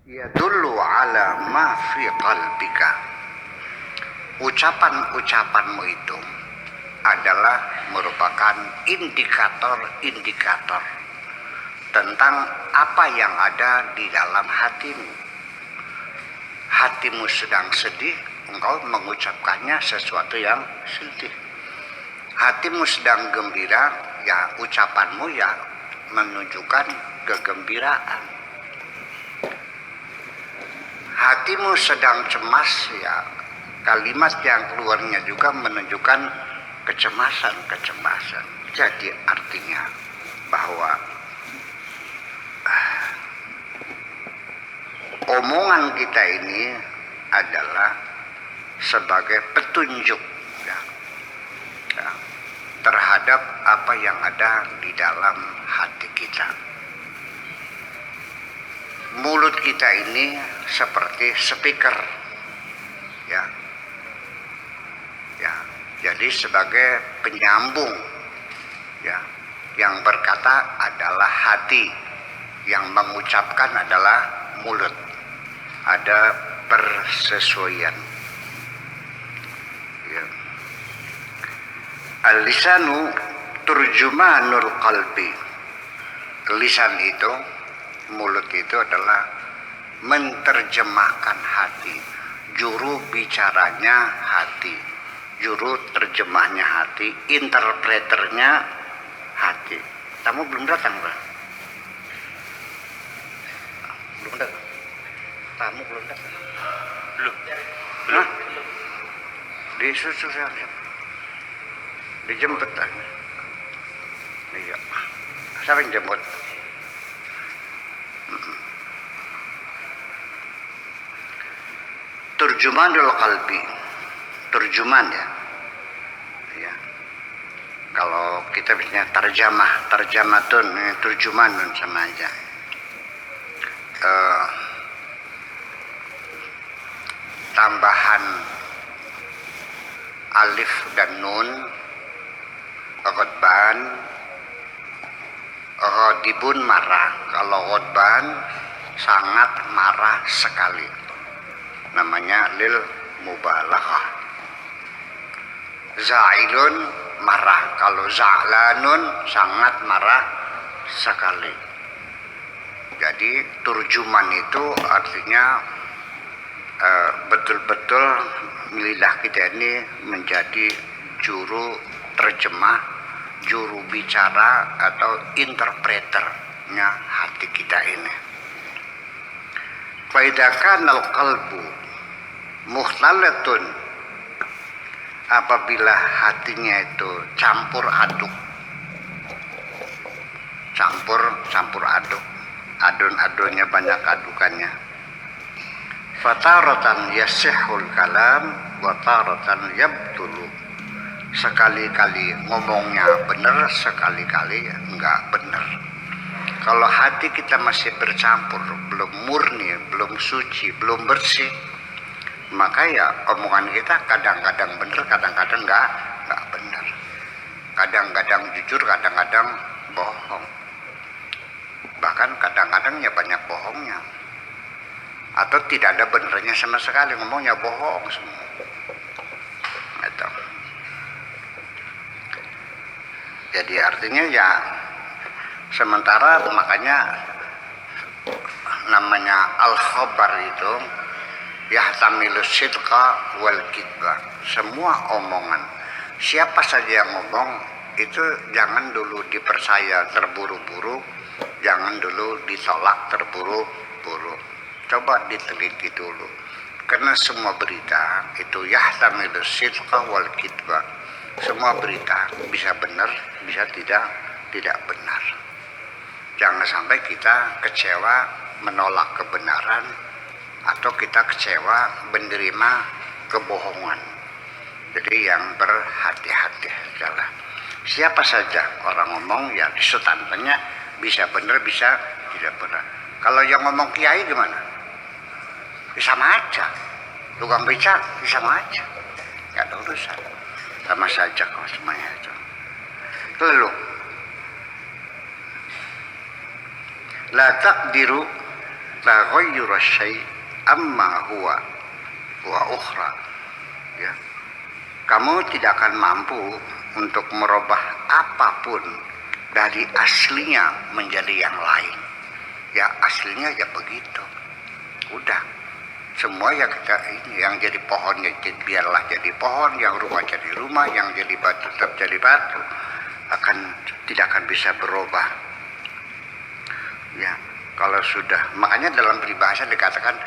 yadullu ala ma fi qalbika. Ucapan-ucapanmu itu adalah merupakan indikator-indikator tentang apa yang ada di dalam hatimu. Hatimu sedang sedih, engkau mengucapkannya sesuatu yang sedih. Hatimu sedang gembira, ya ucapanmu ya menunjukkan kegembiraan. Hatimu sedang cemas, ya kalimat yang keluarnya juga menunjukkan kecemasan. Jadi artinya bahwa omongan kita ini adalah sebagai petunjuk terhadap apa yang ada di dalam hati kita. Mulut kita ini seperti speaker, ya. Jadi sebagai penyambung, ya, yang berkata adalah hati, yang mengucapkan adalah mulut. Ada persesuaian. Ya. Al-lisanu turjumanul qalbi. Lisan itu, mulut itu adalah menterjemahkan hati. Juru bicaranya hati, juru terjemahnya hati, interpreternya hati. Kamu belum datang, Pak? Belum datang. Kamu belum datang? Belum. Di susu saya. Dijemput lagi. Iya. Siapa yang jemput? Turjumanul qalbi. Turjuman, ya. Ya. Kalau kita biasanya tarjamatun, turjumanun sama aja. Tambahan alif dan nun, ghadban, ghadibun marah. Kalau ghadban sangat marah sekali, namanya lil mubalaghah. Za'ilun marah, kalau za'lanun sangat marah sekali. Jadi turjuman itu artinya betul-betul lidah kita ini menjadi juru terjemah, juru bicara atau interpreternya hati kita ini. Fa idza kana al-qalbu mukhtalatun, apabila hatinya itu campur aduk, adun-adunnya banyak adukannya. Fataratan yasihul kalam wa taratan yabtulu. Sekali-kali ngomongnya benar, sekali-kali enggak benar. Kalau hati kita masih bercampur, belum murni, belum suci, belum bersih, maka ya omongan kita kadang-kadang benar, kadang-kadang enggak benar. Kadang-kadang jujur, kadang-kadang bohong. Bahkan kadang-kadang ya banyak bohongnya. Atau tidak ada benernya sama sekali, ngomongnya bohong semua. Gitu. Jadi artinya ya sementara makanya namanya al-khabar itu yahtamilu sidqa wal kidba. Semua omongan, siapa saja yang ngomong itu jangan dulu dipercaya terburu-buru, jangan dulu ditolak terburu-buru. Coba diteliti dulu, karena semua berita itu yahtamilu sidqa wal kidba. Semua berita bisa benar, bisa tidak benar. Jangan sampai kita kecewa menolak kebenaran, atau kita kecewa menerima kebohongan. Jadi yang berhati-hati adalah siapa saja orang ngomong ya disutannya bisa benar, bisa tidak benar. Kalau yang ngomong kiai gimana? Sama aja, tukang becak sama aja, nggak ada urusan, sama saja kok semuanya itu. Lalu la taqdiru taghayyur syai' amma huwa wa ukhra. Ya. Kamu tidak akan mampu untuk merubah apapun dari aslinya menjadi yang lain. Ya aslinya ya begitu. Udah. Semua ya kita ini yang jadi pohon ya biarlah jadi pohon, yang rumah jadi rumah, yang jadi batu tetap jadi batu. Tidak akan bisa berubah. Ya, kalau sudah, makanya dalam peribahasa dikatakan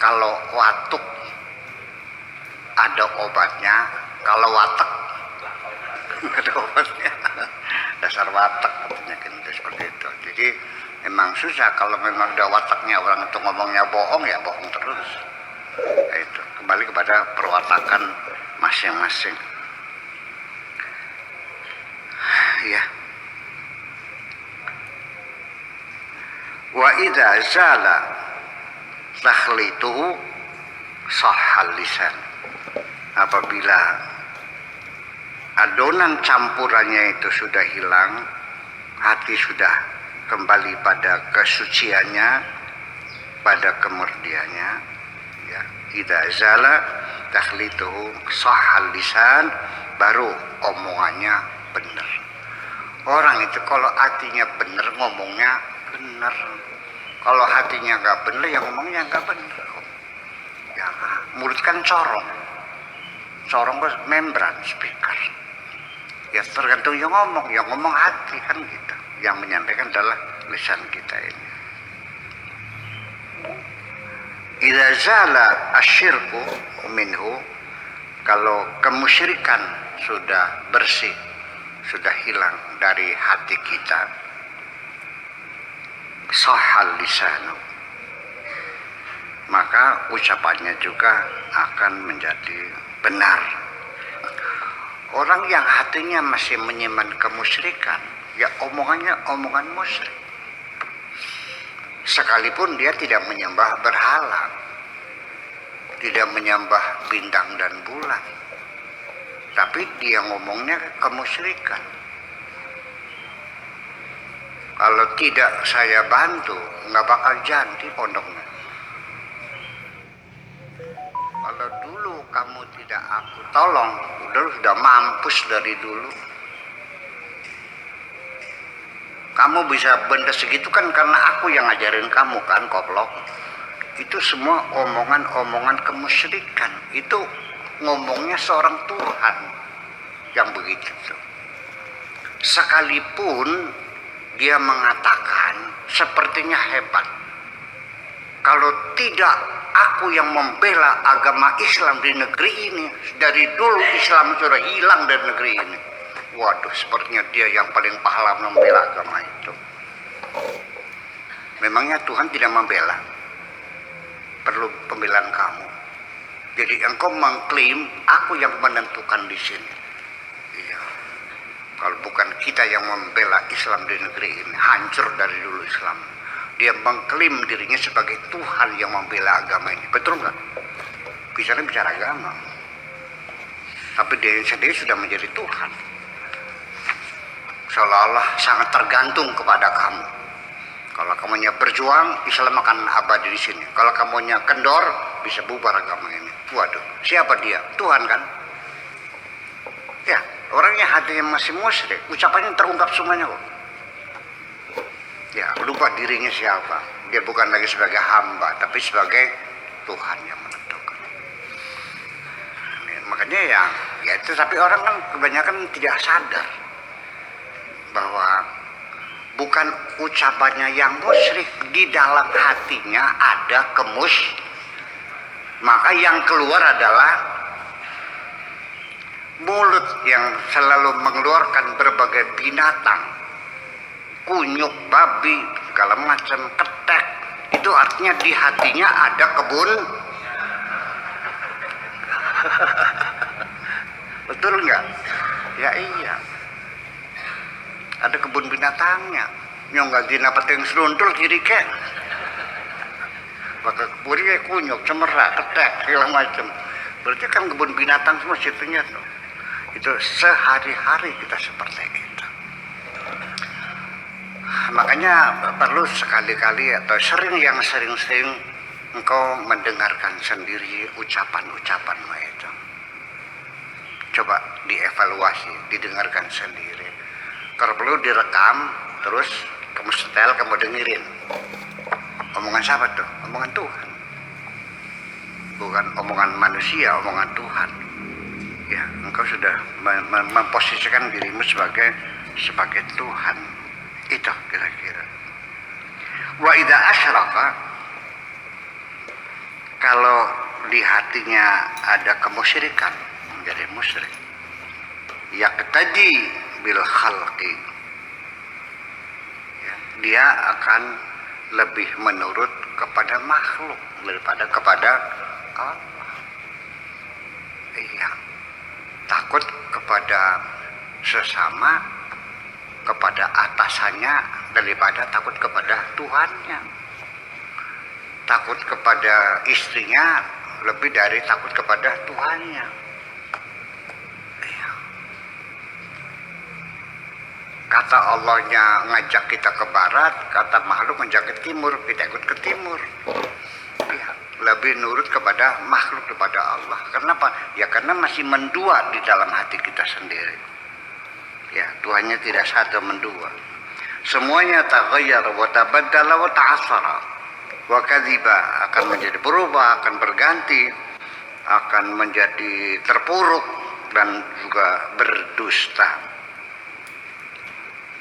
kalau watuk ada obatnya, kalau watek ada obatnya. Dasar watek katanya kan itu seperti itu. Jadi memang susah kalau memang udah wataknya orang itu ngomongnya bohong ya bohong terus. Nah, itu kembali kepada perwatakan masing-masing. Ya. Wa idza zala takhlituhu sahhal lisan. Apabila adonan campurannya itu sudah hilang, hati sudah kembali pada kesuciannya, pada kemurniannya. Ya, idza zala takhlituhu sahhal lisan, baru omongannya benar. Orang itu kalau hatinya benar ngomongnya benar. Kalau hatinya nggak benar ya ngomongnya nggak benar. Ya, mulut kan corong itu membran speaker. Ya tergantung yang ngomong hati kan gitu. Yang menyampaikan adalah lisan kita ini. Idza zala asyirku minhu, kalau kemusyrikan sudah bersih, sudah hilang dari hati kita, sahal lisanu, maka ucapannya juga akan menjadi benar. Orang yang hatinya masih menyimpan kemusyrikan, ya omongannya omongan musyrik. Sekalipun dia tidak menyembah berhala, tidak menyembah bintang dan bulan, tapi dia ngomongnya kemusyrikan. Kalau tidak saya bantu, nggak bakal jadi pondoknya. Kalau dulu kamu tidak aku tolong, sudah mampus dari dulu. Kamu bisa benda segitu kan karena aku yang ngajarin kamu kan, koplok. Itu semua omongan-omongan kemusyrikan. Itu ngomongnya seorang Tuhan yang begitu. Sekalipun dia mengatakan sepertinya hebat. Kalau tidak aku yang membela agama Islam di negeri ini, dari dulu Islam sudah hilang dari negeri ini. Waduh, sepertinya dia yang paling pahala membela agama itu. Memangnya Tuhan tidak membela? Perlu pembelaan kamu. Jadi engkau mengklaim aku yang menentukan di sini. Iya. Kalau bukan kita yang membela Islam di negeri ini, hancur dari dulu Islam. Dia mengklaim dirinya sebagai Tuhan yang membela agama ini. Betul nggak? Bicara agama. Tapi dia sendiri sudah menjadi Tuhan. Seolah-olah sangat tergantung kepada kamu. Kalau kamunya berjuang, Islam akan abadi di sini. Kalau kamunya kendor, bisa bubar agama ini. Waduh, siapa dia? Tuhan kan? Ya, orangnya hatinya masih musyrik, ucapannya terungkap semuanya kok. Ya, lupa dirinya siapa. Dia bukan lagi sebagai hamba, tapi sebagai Tuhan yang menentukan. Makanya ya itu, tapi orang kan kebanyakan tidak sadar bahwa bukan ucapannya yang musyrik, di dalam hatinya ada maka yang keluar adalah mulut yang selalu mengeluarkan berbagai binatang, kunyuk, babi, segala macam, ketek. Itu artinya di hatinya ada kebun. Betul nggak? Ya iya. Ada kebun binatangnya. Nyonggak dina peting seruntul kiri ke. Maka kebun kayak kunyuk, cemerak, ketek, segala macam. Berarti kan kebun binatang semua situnya tuh. Itu sehari-hari kita seperti itu. Makanya perlu sekali-kali atau sering-sering engkau mendengarkan sendiri ucapan-ucapanmu itu. Coba dievaluasi, didengarkan sendiri. Kalau perlu direkam, terus kamu setel, kamu dengerin. Omongan siapa tuh? Omongan Tuhan. Bukan omongan manusia, omongan Tuhan. Ya, engkau sudah memposisikan dirimu sebagai Tuhan. Itu kira-kira. Wa idza asyraka, kalau di hatinya ada kemusyrikan, menjadi musyrik. Yaqtadi bil khalqi, ya, dia akan lebih menurut kepada makhluk daripada kepada Allah. Iya, takut kepada sesama, kepada atasannya daripada takut kepada Tuhannya. Takut kepada istrinya lebih dari takut kepada Tuhannya. Iya. Kata Allahnya ngajak kita ke barat, kata makhluk ngajak ke timur, kita ikut ke timur. Iya. Lebih nurut kepada makhluk daripada Allah. Kenapa? Ya karena masih mendua di dalam hati kita sendiri. Ya, Tuhannya tidak satu, mendua. Semuanya taghayyar wa tabaddala wa ta'assara wa kadhiba, akan menjadi berubah, akan berganti, akan menjadi terpuruk dan juga berdusta.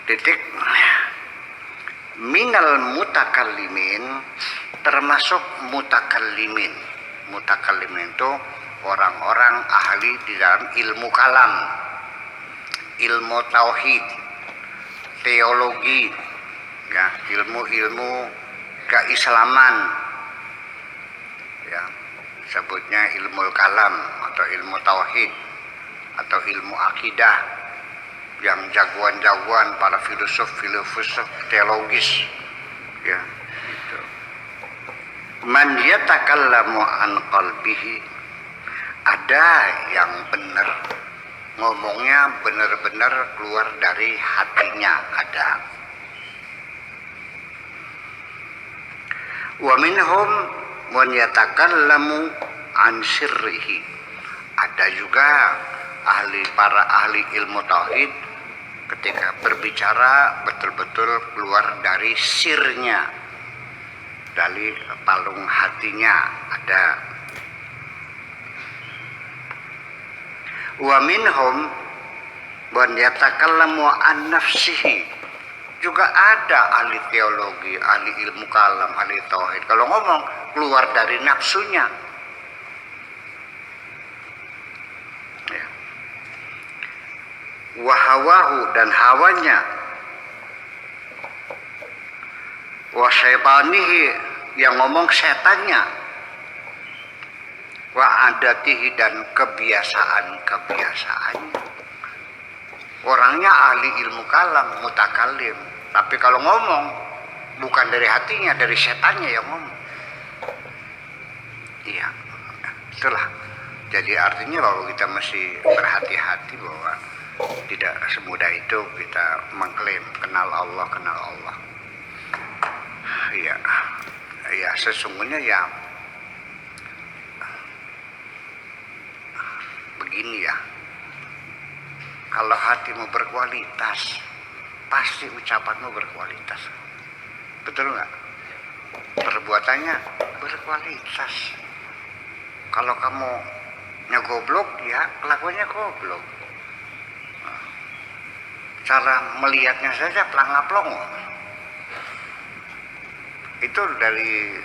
Titik. Minal mutakallimin, termasuk mutakallimin. Mutakallimin itu orang-orang ahli di dalam ilmu kalam, ilmu tauhid, teologi, ya, ilmu-ilmu keislaman, ya, sebutnya ilmu kalam atau ilmu tauhid atau ilmu akidah, yang jagoan-jagoan para filosof teologis, ya, itu. Man yatakallamu an qalbihi, ada yang benar, ngomongnya benar-benar keluar dari hatinya, ada. Wa minhum man yatakallamu an sirrihi, ada juga para ahli ilmu tauhid ketika berbicara betul-betul keluar dari sirnya, dari palung hatinya, ada. Wa minhum man yatakallamu an nafsihi, juga ada ahli teologi, ahli ilmu kalam, ahli tauhid, kalau ngomong keluar dari nafsunya, ya. Wa hawahu, dan hawanya. Wa syaitanihi, yang ngomong setannya. Wa adatihi, dan kebiasaan-kebiasaannya. Orangnya ahli ilmu kalam, mutakallim, tapi kalau ngomong bukan dari hatinya, dari setannya yang ngomong. Iya, itulah. Jadi artinya bahwa kita mesti berhati-hati bahwa tidak semudah itu kita mengklaim kenal Allah. Iya, ya sesungguhnya ya begini ya. Kalau hatimu berkualitas, pasti ucapanmu berkualitas. Betul nggak? Perbuatannya berkualitas. Kalau kamu goblok, ya kelakuannya goblok. Cara melihatnya saja pelang-plong. Itu dari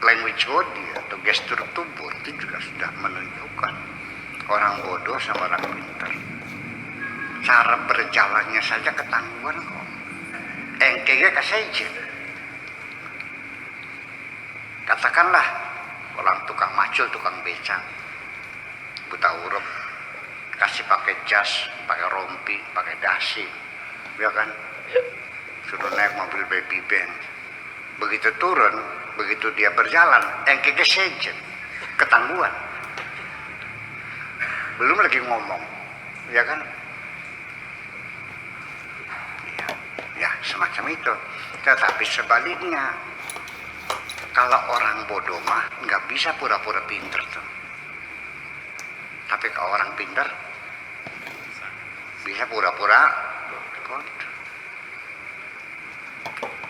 language body atau gestur tubuh itu juga sudah menunjukkan orang bodoh sama orang pintar. Cara berjalannya saja ketangguhan kok. Engkege kasejen. Katakanlah orang tukang macul, tukang becak, buta huruf, kasih pakai jas, pakai rompi, pakai dasi, ya kan? Suruh naik mobil baby band. Begitu turun, begitu dia berjalan, engkege kasejen, ketangguhan. Belum lagi ngomong, ya kan? Ya, semacam itu. Tetapi sebaliknya, kalau orang bodoh mah nggak bisa pura-pura pinter tuh. Tapi kalau orang pinter bisa pura-pura bodoh.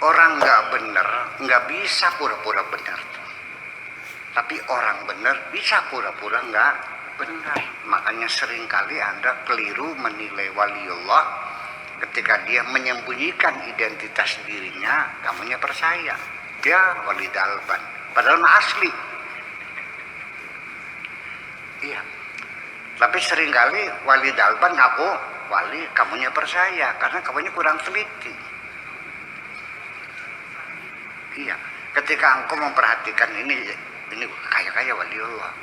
Orang nggak bener nggak bisa pura-pura benar tuh. Tapi orang bener bisa pura-pura nggak benar. Makanya seringkali Anda keliru menilai waliullah ketika dia menyembunyikan identitas dirinya, kamunya percaya dia wali dalban, padahal mah asli. Iya. Tapi seringkali wali dalban ngaku wali, kamunya percaya karena kamunya kurang teliti. Iya. Ketika engkau memperhatikan ini kaya waliullah,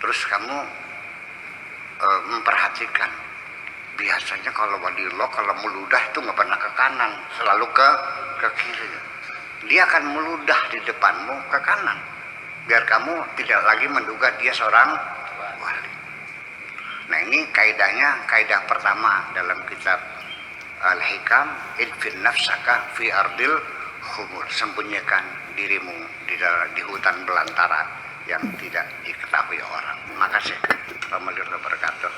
terus kamu memperhatikan, biasanya kalau waliullah kalau meludah itu nggak pernah ke kanan, selalu ke kiri. Dia akan meludah di depanmu ke kanan, biar kamu tidak lagi menduga dia seorang wali. Nah ini kaidah pertama dalam kitab Al-Hikam, idfin nafsaka fi ardil khumur, sembunyikan dirimu di hutan belantara yang tidak diketahui orang. Makasih. Assalamualaikum warahmatullahi wabarakatuh.